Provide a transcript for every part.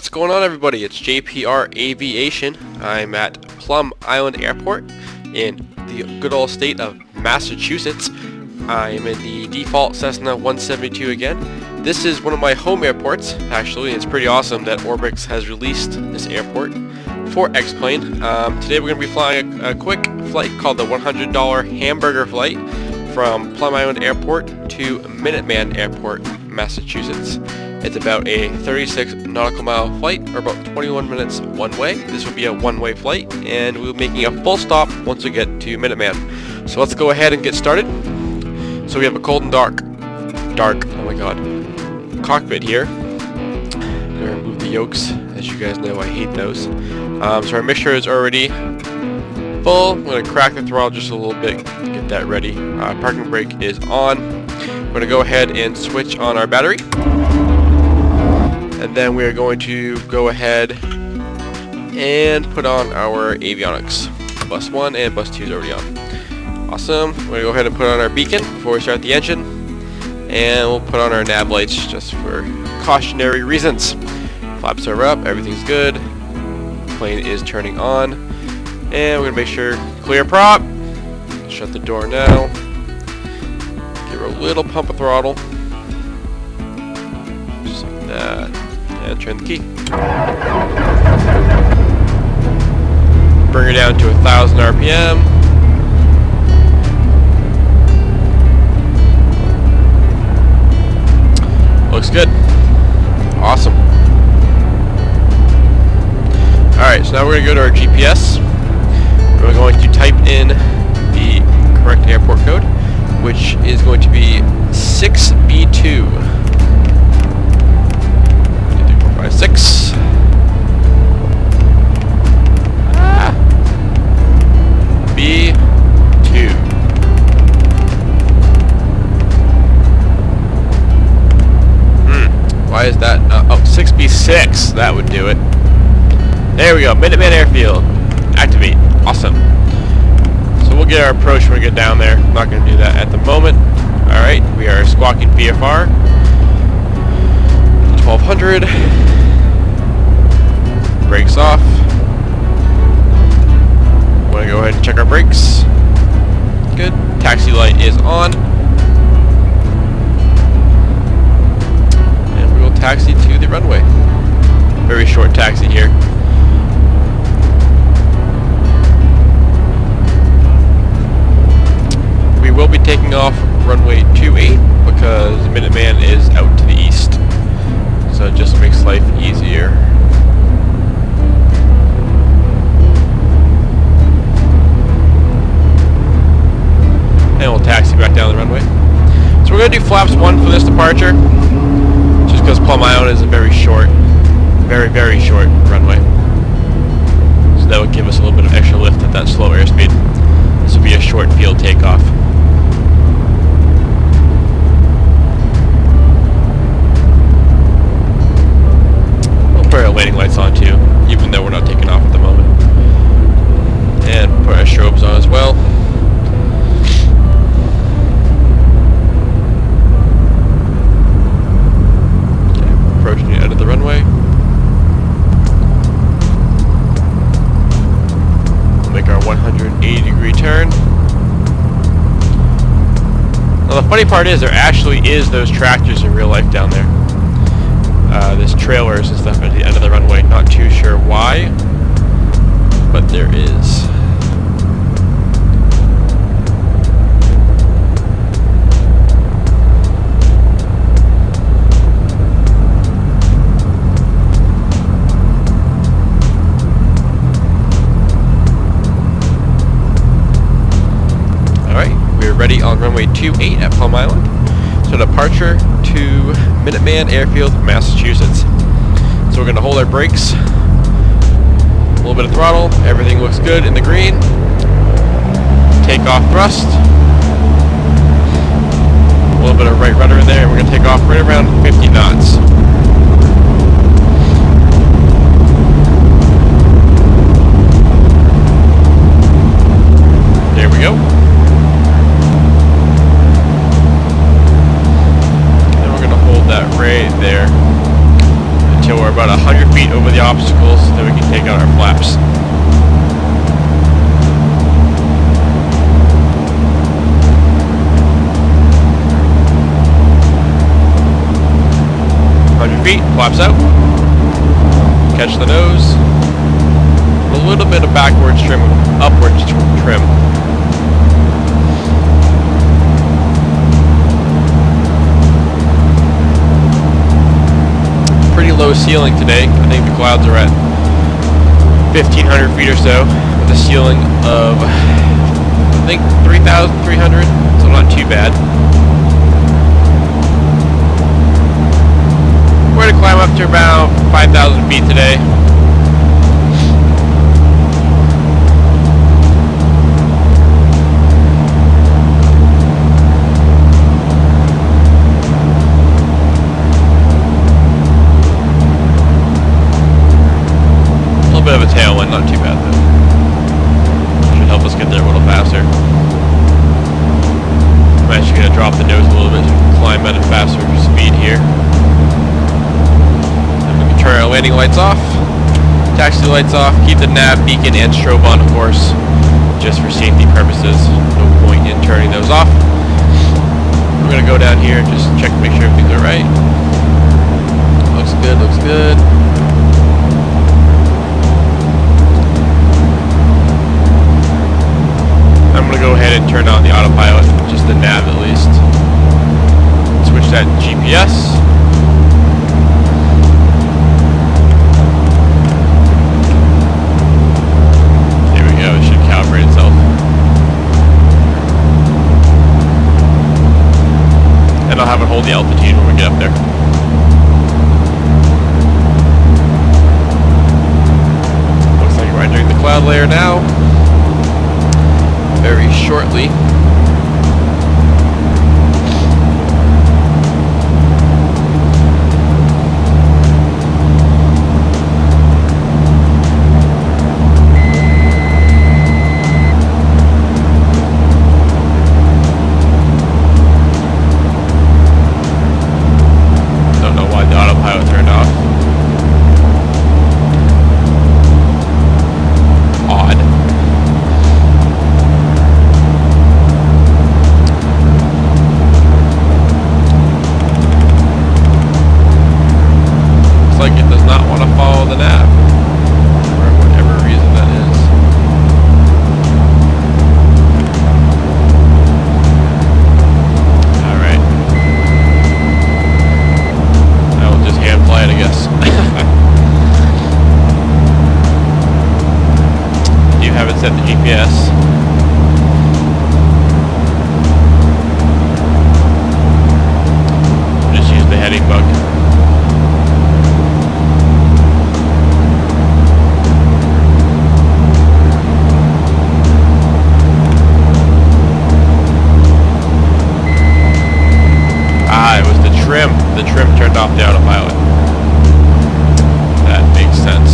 What's going on, everybody? It's JPR Aviation. I'm at Plum Island Airport in the good old state of Massachusetts. I am in the default Cessna 172 again. This is one of my home airports, actually. It's pretty awesome that ORBX has released this airport for xplane. Today we're going to be flying a quick flight called the $100 hamburger flight from Plum Island Airport to Minuteman Airport, Massachusetts. It's about a 36 nautical mile flight, or about 21 minutes one way. This will be a one-way flight, and we'll be making a full stop once we get to Minuteman. So let's go ahead and get started. So we have a cold and dark, oh my god, cockpit here. I'm going to remove the yokes. As you guys know, I hate those. So our mixture is already full. I'm going to crack the throttle just a little bit, get that ready. Parking brake is on. We're going to go ahead and switch on our battery. And then we are going to go ahead and put on our avionics. Bus 1 and bus 2 is already on. Awesome. We're going to go ahead and put on our beacon before we start the engine. And we'll put on our nav lights just for cautionary reasons. Flaps are up, everything's good. Plane is turning on. And we're going to make sure clear prop. Shut the door now. Give her a little pump of throttle. Just like that. And turn the key. Bring her down to 1,000 RPM. Looks good. Awesome. Alright, so now we're going to go to our GPS. We're going to type in the correct airport code, which is going to be 6B2. 6. B2. Why is that? Oh, 6B6. That would do it. There we go. Minuteman Airfield. Activate. Awesome. So we'll get our approach when we get down there. I'm not going to do that at the moment. Alright, we are squawking VFR. 1200. Brakes off. Want to go ahead and check our brakes. Good. Taxi light is on. And we will taxi to the runway. Very short taxi here. We will be taking off runway 28 because Minuteman is out to the east. So it just makes life easier. And we'll taxi back down the runway. So we're going to do flaps 1 for this departure, just because Plum Island is a very short, very short runway. So that would give us a little bit of extra lift at that slow airspeed. This will be a short field takeoff. We'll put our landing lights on too, even though we're not taking off at the moment. And put our strobes on as well. Approaching the end of the runway. We'll make our 180-degree turn. Now the funny part is there actually is those tractors in real life down there. There's trailers and stuff at the end of the runway. Not too sure why, but there is. Ready on runway 28 at Plum Island. So departure to Minuteman Airfield, Massachusetts. So we're going to hold our brakes, a little bit of throttle, everything looks good in the green. Take off thrust, a little bit of right rudder in there, and we're going to take off right around 50 knots. There we go. That right there until we're about 100 feet over the obstacles so that we can take out our flaps. Feet, flaps out, catch the nose, a little bit of backwards trim, upwards trim. Pretty low ceiling today. I think the clouds are at 1,500 feet or so, with a ceiling of, I think, 3,300, so not too bad. We're going to climb up to about 5,000 feet today. A little bit of a tailwind, not too bad though. Should help us get there a little faster. I'm actually going to drop the nose a little bit to climb at a faster speed here. Turn our landing lights off, taxi lights off, keep the nav, beacon, and strobe on, of course, just for safety purposes. No point in turning those off. We're going to go down here and just check to make sure everything's alright. Looks good, looks good. I'm going to go ahead and turn on the autopilot, just the nav at least. Switch that to GPS. And I'll have it hold the altitude when we get up there. Looks like we're entering the cloud layer now. Very shortly. Set the GPS. Just use the heading bug. Ah, it was the trim. The trim turned off the autopilot. That makes sense.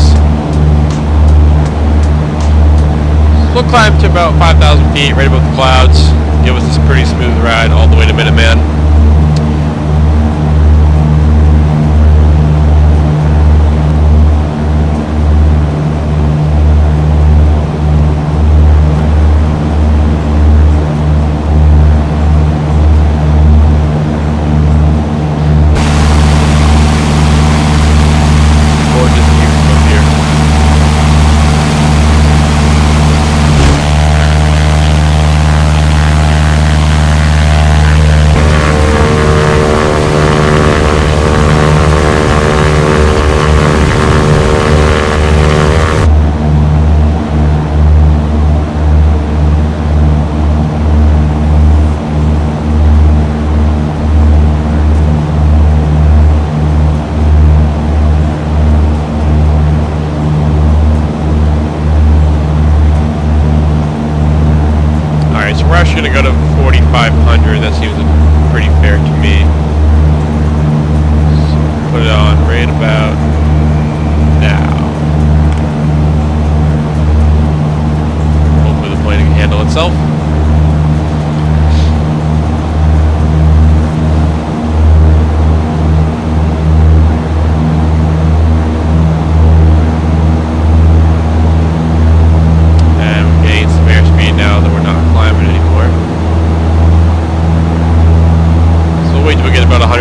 We'll climb to about 5,000 feet, right above the clouds. Give us this pretty smooth ride all the way to Minuteman. We're actually going to go to 4,500. That seems pretty fair to me. So put it on right about now. Hopefully the plane can handle itself.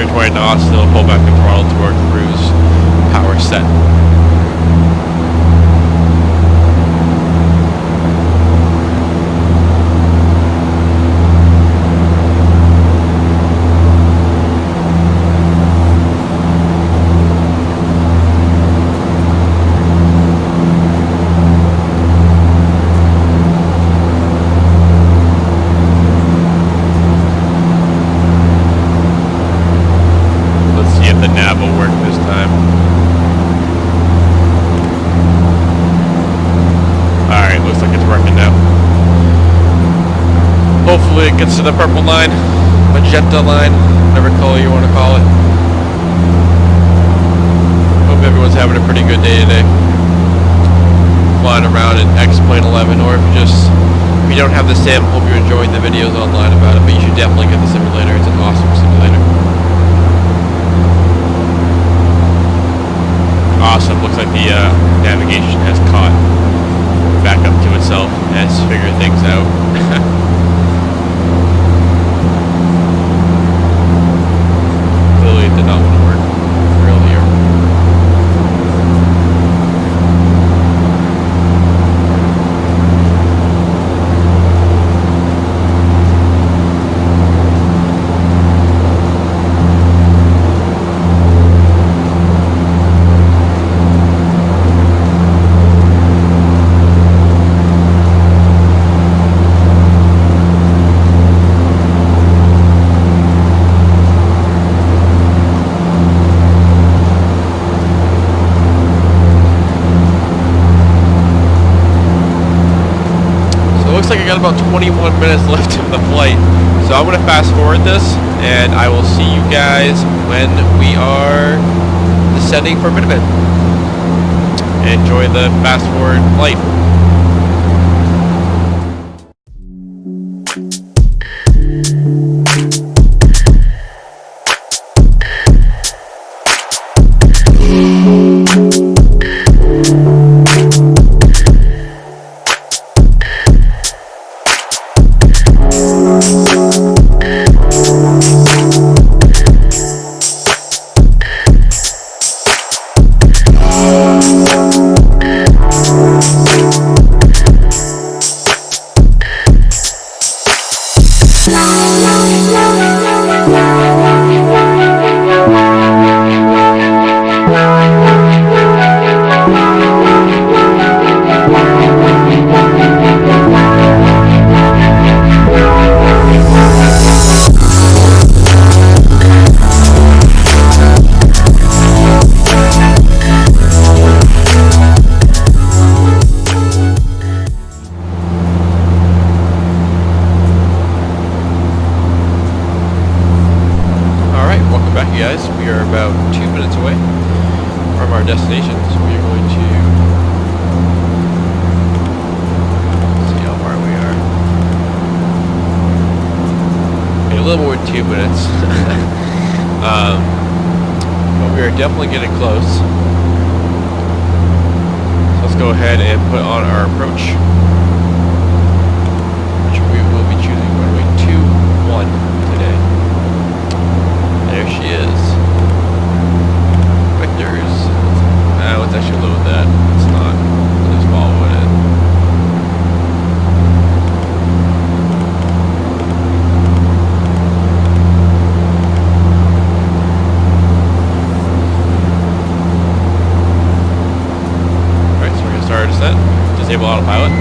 120 knots, and it'll pull back the throttle to our cruise power set. Hopefully it gets to the purple line, magenta line, whatever color you want to call it. Hope everyone's having a pretty good day today. Flying around in xplane 11, or if you don't have the sim, hope you're enjoying the videos online about it, but you should definitely get the simulator. It's an awesome simulator. Awesome, looks like the navigation has caught back up to itself and has figured things out. Clearly it did not want to work earlier. Looks like I got about 21 minutes left in the flight, so I'm going to fast forward this, and I will see you guys when we are descending for Minuteman. Enjoy the fast forward flight. Guys, we are about 2 minutes away from our destination, so we are going to see how far we are. Okay, a little more than 2 minutes. But we are definitely getting close. So let's go ahead and put on our approach, which we will be choosing runway 21 today. There she is. Vectors. Let's actually load that. It's not. We'll just follow it in. Alright, so we're going to start our descent. Disable autopilot.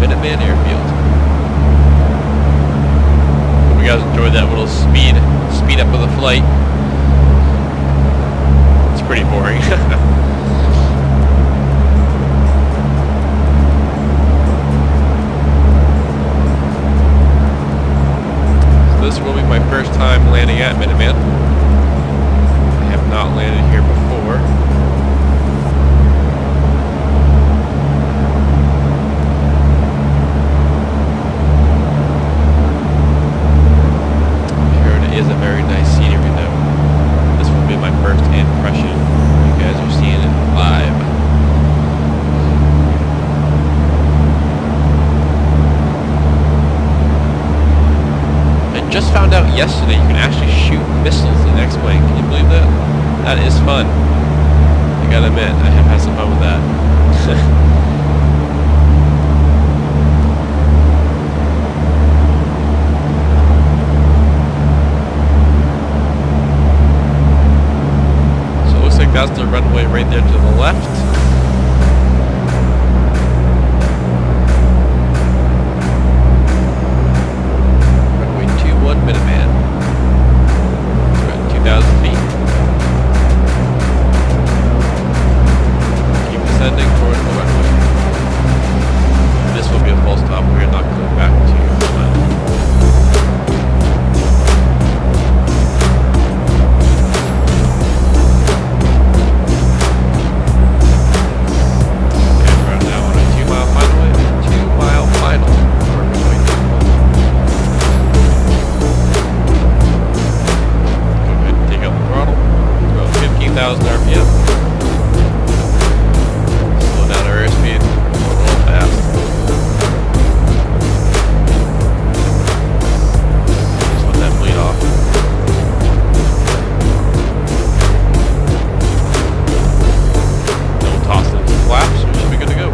Minuteman Airfield. Hope you guys enjoyed that little speed up of the flight. It's pretty boring. So this will be my first time landing at Minuteman. I have not landed here before. Sure, it is a very nice scenery though. This will be my first impression. You guys are seeing it live. Just found out yesterday you can actually shoot missiles in xplane. Can you believe that? That is fun. I gotta admit, I have had some fun with that. So it looks like that's the runway right there to the left. Minuteman. We're at 2,000 feet. Keep ascending towards the runway. This will be a full stop. We're not going back to Plum Island. And we're now on a 2-mile final. 2-mile final. Throttle, about 15,000 RPM. Slow down our airspeed, going a little fast. Just let that bleed off. Then we'll toss it into flaps, and we should be good to go.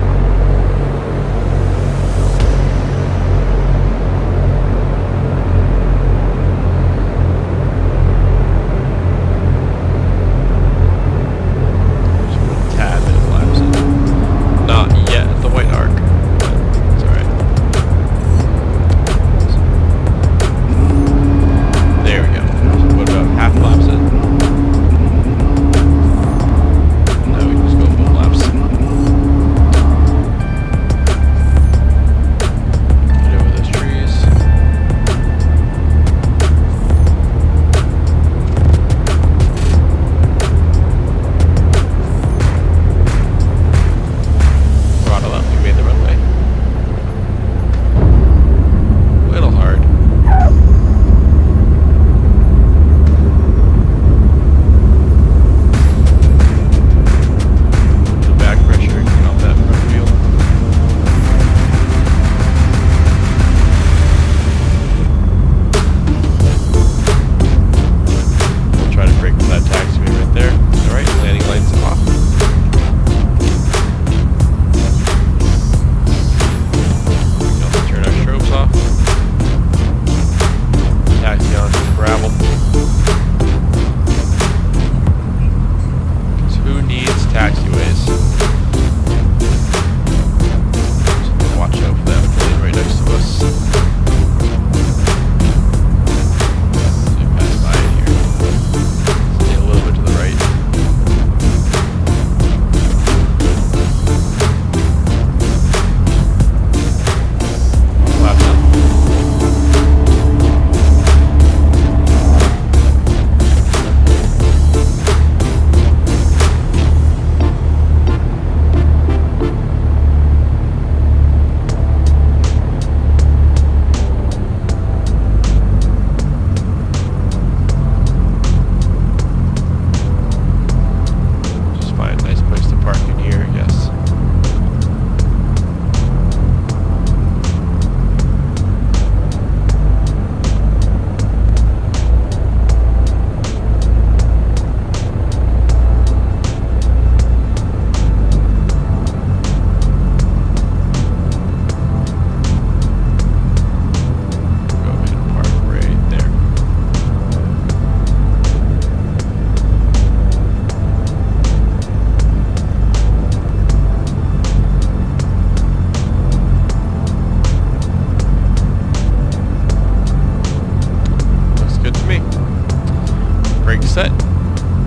set.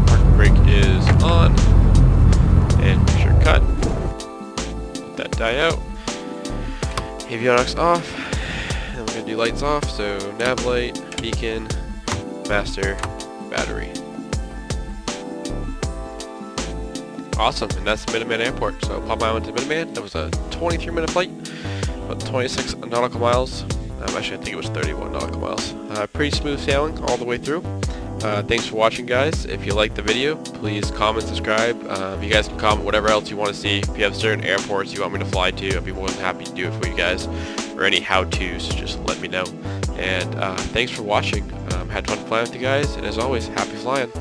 Parking brake is on. And pressure cut. Let that die out. Avionics off. And gonna do lights off, so nav light, beacon, master, battery. Awesome, and that's Minuteman Airport. So Plum Island to Minuteman, that was a 23-minute flight, about 26 nautical miles. Actually, I think it was 31 nautical miles. Pretty smooth sailing all the way through. Thanks for watching, guys. If you liked the video, please comment, subscribe. You guys can comment whatever else you want to see. If you have certain airports you want me to fly to, I'd be more than happy to do it for you guys. Or any how-tos, just let me know. And thanks for watching. Had fun flying with you guys, and as always, happy flying.